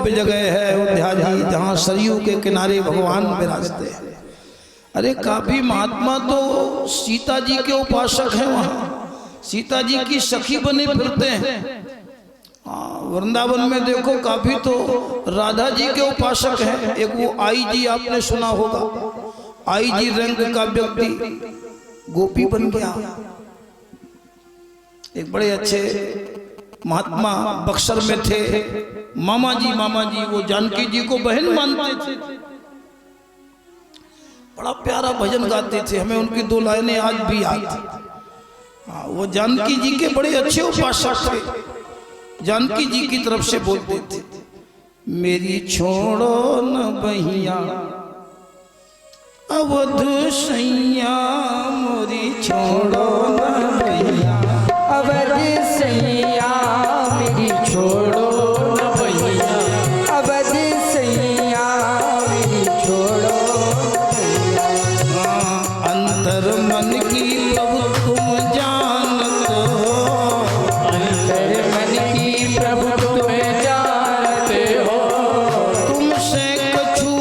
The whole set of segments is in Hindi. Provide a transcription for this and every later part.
भव्य जगह है अयोध्या जी, जहाँ सरयू के किनारे भगवान विराजते हैं। अरे काफी महात्मा तो सीता जी के उपासक हैं, वहाँ सीता जी की सखी बने फिरते हैं। वृंदावन में देखो काफी तो राधा जी के उपासक हैं। एक वो आई जी आपने सुना होगा, आई जी रंग का व्यक्ति गोपी बन गया। एक बड़े अच्छे महात्मा बक्सर में थे, मामा जी वो जानकी जी को बहन मानते थे, बड़ा प्यारा भजन गाते थे। हमें उनकी 2 लाइनें आज भी याद थी। वो जानकी जी के बड़े अच्छे उपासक थे, जानकी जी की तरफ से बोलते थे, मेरी छोड़ो न बहिया अवध सैया, मोरी छोड़ो न बहिया अवध सैया, मेरी छोड़ो न बहिया अवध सैया, मेरी छोड़ो न बहिया। अंतर मन की प्रभु तुम जानते हो, अंतर मन की प्रभु तुम जानते हो, तुमसे कछु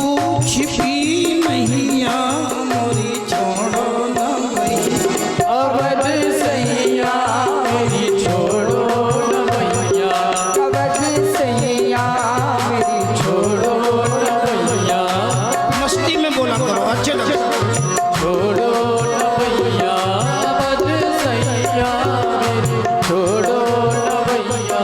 छिपी मैया, मोरी छोड़ो न बहिया अवध सैया, मेरी छोड़ो न बहिया अवध सैया, मेरी छोड़ो न बहिया। मस्ती में बोला करो, अच्छे लगे। छोड़ो न बहिया अवध सैया, मेरी छोड़ो न बहिया।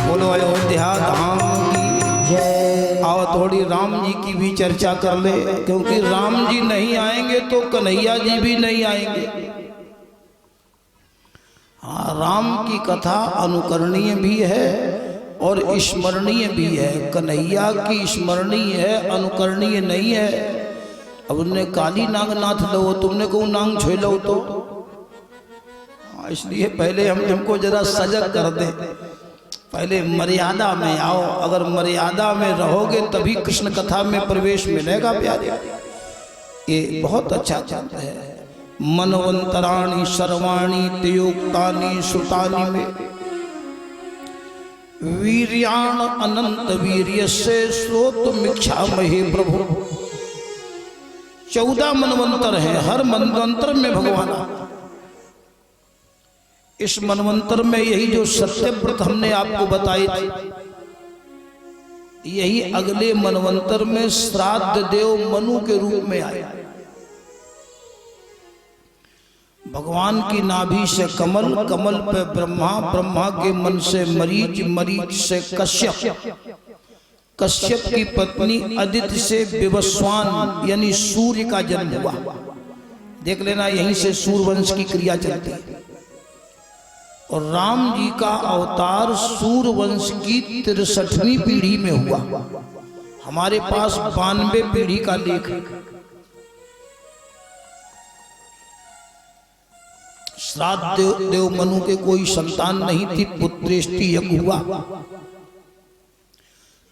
बोलो अयोध्या धाम की जय। आओ थोड़ी राम जी की भी चर्चा कर ले, क्योंकि राम जी नहीं आएंगे तो कन्हैया जी भी नहीं आएंगे। हाँ, राम की कथा अनुकरणीय भी है और स्मरणीय भी है। कन्हैया की स्मरणीय है, अनुकरणीय नहीं है। अब उनने काली नागनाथ लो, तुमने को नांग छोड़ लो तो इसलिए पहले हम तुमको जरा सजग कर दे, पहले मर्यादा में आओ। अगर मर्यादा में रहोगे तभी कृष्ण कथा में प्रवेश मिलेगा प्यारे। ये बहुत अच्छा चंद है। मनवंतराणि सर्वाणि तयोक्तानि श्रुतानि में वीर्याण अनंत वीर्यस्य श्रोतुमिच्छामहे प्रभु। 14 मनवंतर है, हर मनवंतर में भगवान। इस मनवंतर में यही जो सत्यव्रत हमने आपको बताई थी, यही अगले मनवंतर में श्राद्ध देव मनु के रूप में आए। भगवान की नाभि से कमल, कमल पे ब्रह्मा, ब्रह्मा के मन से मरीच, मरीच से कश्यप, कश्यप की पत्नी अदिति से विवस्वान यानी सूर्य का जन्म हुआ। देख लेना, यहीं से सूर्यवंश की क्रिया चलती है। और राम जी का अवतार सूर्यवंश की 63वीं पीढ़ी में हुआ। हमारे पास 92 पीढ़ी का लेख है। श्राद्ध देव मनु के कोई संतान नहीं थी, पुत्रेष्टि यज्ञ हुआ।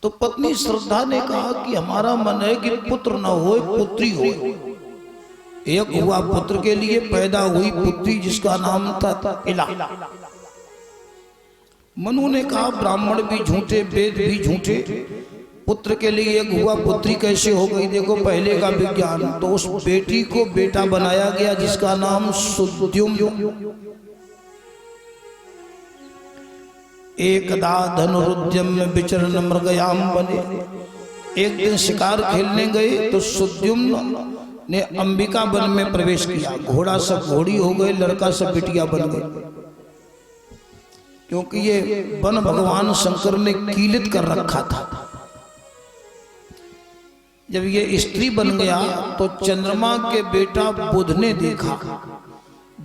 तो पत्नी श्रद्धा ने कहा कि हमारा मन है कि पुत्र न हो, पुत्री हो। एक हुआ पुत्र के लिए, पैदा हुई पुत्री जिसका नाम था इला। मनु ने कहा ब्राह्मण भी झूठे, वेद भी झूठे, पुत्र के लिए एक हुआ, पुत्री कैसे हो गई? देखो पहले का विज्ञान। तो उस बेटी को बेटा बनाया गया जिसका नाम सुद्युम्न। एकदा धनुरुद्यम विचरण मृगयाम बने। एक दिन शिकार खेलने गए तो सुद्युम्न ने अंबिका वन में प्रवेश किया। घोड़ा सब घोड़ी हो गए, लड़का सब बिटिया बन गए, क्योंकि ये वन भगवान शंकर ने कीलित कर रखा था। जब ये स्त्री बन गया तो चंद्रमा के बेटा बुध ने देखा,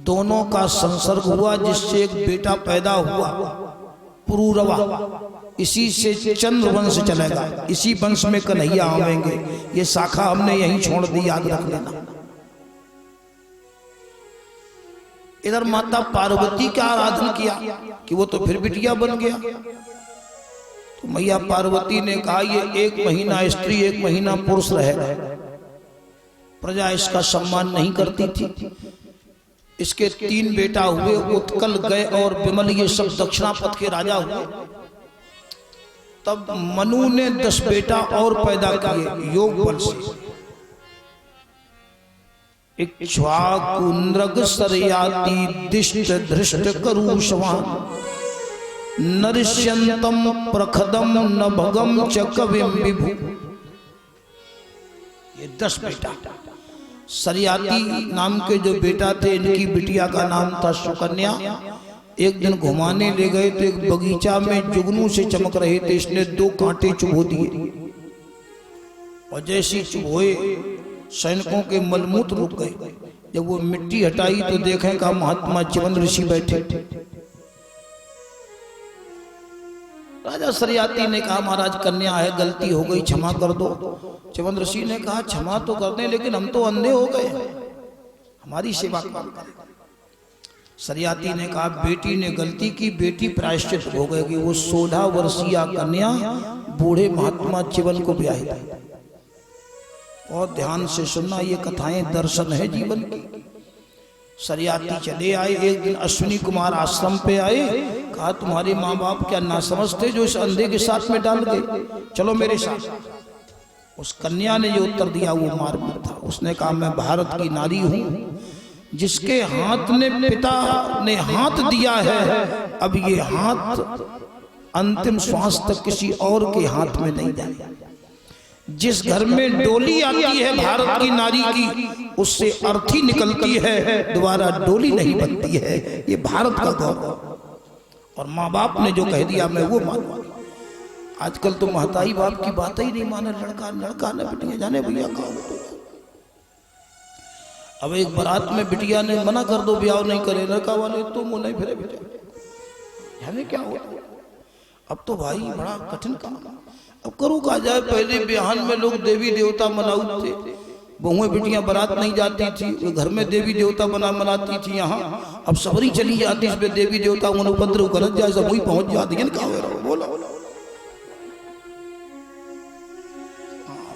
दोनों का संसर्ग हुआ जिससे एक बेटा पैदा हुआ पुरूरवा। इसी से चंद्र वंश चलेगा, इसी वंश में कन्हैया आवेंगे। ये शाखा हमने यहीं छोड़ दी, याद रख लेना। इधर माता पार्वती का आराधन किया कि वो तो फिर बिटिया बन गया। तो मैया पार्वती ने कहा ये 1 महीना स्त्री 1 महीना पुरुष रहेगा। प्रजा इसका सम्मान नहीं करती थी। इसके 3 बेटा हुए, उत्कल, गय और विमल, ये सब दक्षिणापथ के राजा हुए। तब मनु ने 10 बेटा और पैदा किए योग बल से। इक्ष्वाकुनृग सरयाति दिष्ट धृष्ट करूषवान् नरिष्यन्तम प्रखदम नभगम च कविम विभु। ये 10 बेटा। सरयाति नाम के जो बेटा थे, इनकी बिटिया का नाम था सुकन्या। एक दिन घुमाने ले गए तो एक बगीचा में जुगनू से चमक रहे थे, इसने 2 कांटे चुभो दिए और जैसे चुभोए सैनिकों के मलमूत्र रुक गए। जब वो मिट्टी हटाई तो देखें कहा महात्मा च्यवन ऋषि बैठे। राजा सरयाति ने कहा महाराज कन्या है, गलती हो गई, क्षमा कर दो। च्यवन ऋषि ने कहा क्षमा तो कर दें, लेकिन हम तो अंधे हो गए, हमारी सेवा कौन करे। सरयाति ने कहा बेटी ने गलती की, बेटी प्रायश्चित हो गएगी। वो 16 वर्षीय कन्या बूढ़े महात्मा च्यवन को ब्याही थी। और ध्यान से सुनना, ये कथाएं दर्शन है जीवन की। सरयाति चले आए, एक दिन अश्विनी कुमार आश्रम पे आए, कहा तुम्हारे माँ बाप क्या ना समझते जो इस अंधे के साथ में डाल गए, चलो मेरे साथ। उस कन्या ने जो उत्तर दिया वो मार्मिक था। उसने कहा मैं भारत की नारी हूँ, जिसके हाथ ने पिता ने हाथ दिया है, अब ये हाथ अंतिम श्वास तक किसी और के हाथ में नहीं जाए। जिस घर में डोली आती है भारत की नारी की, उससे अर्थी निकलती है, दोबारा डोली नहीं बनती है। ये भारत का गौरव। और माँ बाप ने जो कह दिया मैं वो मानूंगा। आजकल तो महताई बाप की बात ही नहीं माने, लड़का न बिटिया जाने भैया कहा। अब एक बारात में बिटिया ने मना कर दो, ब्याह नहीं करे, लड़का वाले तो मुंह नहीं फिरे बेटा, जाने क्या हुआ। अब तो भाई बड़ा कठिन काम। अब करूँ कहा जाए, पहले बिहान में लोग देवी देवता मनाऊ थे, बहुएं बिटियां बारात नहीं जाती थी, घर में देवी देवता मनाती थी। यहाँ अब सबरी चली जाती, इसमें देवी देवता उन्हें उपद्रव कर जाए, सब वही पहुंच जाती है। बोला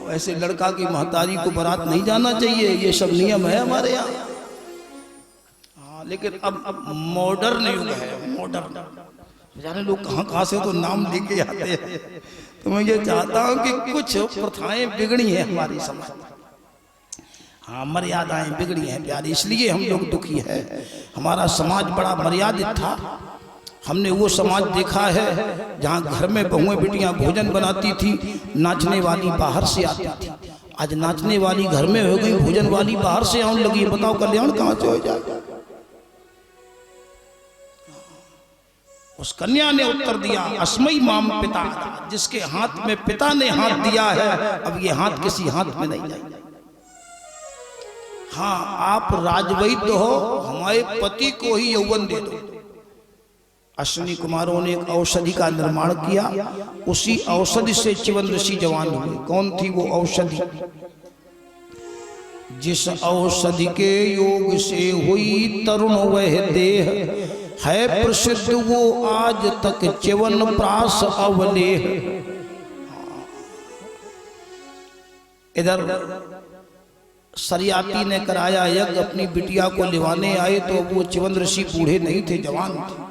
ऐसे लड़का की महतारी को बारात नहीं जाना चाहिए, ये सब नियम है हमारे यहाँ। हाँ, लेकिन अब मॉडर्न युग है, मॉडर्न। जाने लोग कहाँ से तो नाम लेके आते हैं। तो मैं ये चाहता हूँ कि कुछ प्रथाएं बिगड़ी हैं हमारी समाज में। हाँ, मर्यादाएं बिगड़ी हैं प्यारी, इसलिए हम लोग दुखी है। हमारा समाज बड़ा मर्यादित था। हमने वो समाज देखा है जहाँ घर में बहुएं बिटियां भोजन बनाती थी, नाचने वाली बाहर से आती थी। आज नाचने वाली घर में हो गई, भोजन वाली बाहर से आने लगी। बताओ कल्याण कहाँ से हो जाए। उस कन्या ने उत्तर दिया अस्मै माम पिता, जिसके हाथ में पिता ने हाथ दिया है, अब ये हाथ किसी हाथ में नहीं जाए। हाँ, आप राजवैद्य हो, हमारे पति को ही यौवन दे दो। अश्विनी कुमारों ने एक औषधि का निर्माण किया, उसी औषधि से च्यवन ऋषि जवान हुए। कौन थी वो औषधि? जिस औषधि के योग से हुई तरुण वह देह, है प्रसिद्ध वो आज तक च्यवन प्रास अवलेह। इधर सरयाति ने कराया यज्ञ, अपनी बिटिया को लिवाने आए तो वो च्यवन ऋषि बूढ़े नहीं थे, जवान थे।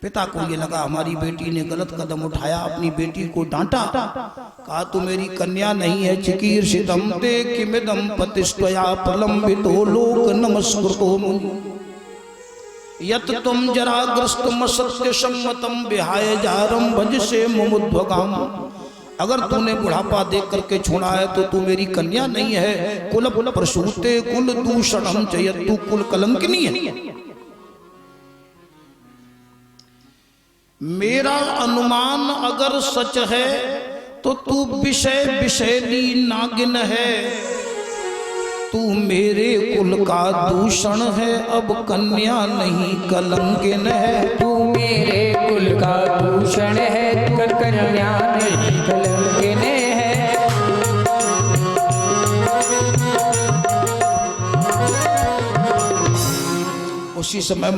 पिता को ये लगा हमारी बेटी ने गलत कदम उठाया, अपनी बेटी को डांटा। कहा तू मेरी कन्या नहीं है, चिकीर्षितम ते किमिदम पतिष्ठया प्रलंबितो लोक नमस्कृतो मुनि यत तुम जराग्रस्तम सत्य सम्मतम विहाय जारम भज से मुमुद्भगाम। अगर तूने बुढ़ापा देख करके छोड़ा है तो तू मेरी कन्या नहीं है। कुल प्रसूते कुल दूषणम चयत, तू कुल कलंकिनी है। मेरा अनुमान अगर सच है तो तू विषय विषैली नागिन है। तू मेरे कुल का दूषण है, अब कन्या नहीं कलंकिन है। तू मेरे कुल का दूषण है, तू कन्या नहीं कलंकिन है। उसी समय